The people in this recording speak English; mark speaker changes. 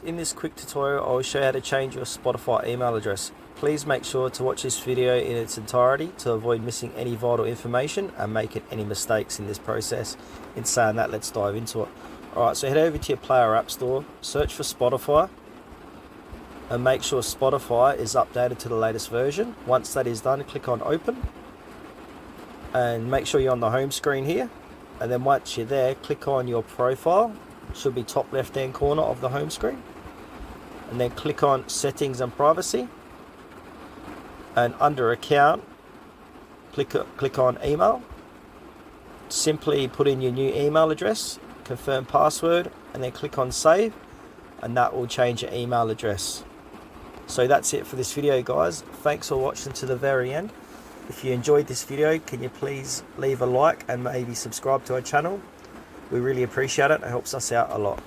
Speaker 1: in this quick tutorial I will show you how to change your Spotify email address. Please make sure to watch this video in its entirety to avoid missing any vital information and making any mistakes in this process. In saying that, let's dive into it. Alright, so head over to your Play or App Store, search for Spotify, and make sure Spotify is updated to the latest version. Once that is done, click on Open, and make sure you're on the home screen here. And then once you're there, click on your profile. Should be top left hand corner of the home screen, and then click on Settings and Privacy, and under Account click on Email. Simply put in your new email address, confirm password, and then click on Save, and that will change your email address. So that's it for this video, guys. Thanks for watching to the very end. If you enjoyed this video, can you please leave a like and maybe subscribe to our channel? We really appreciate it. It helps us out a lot.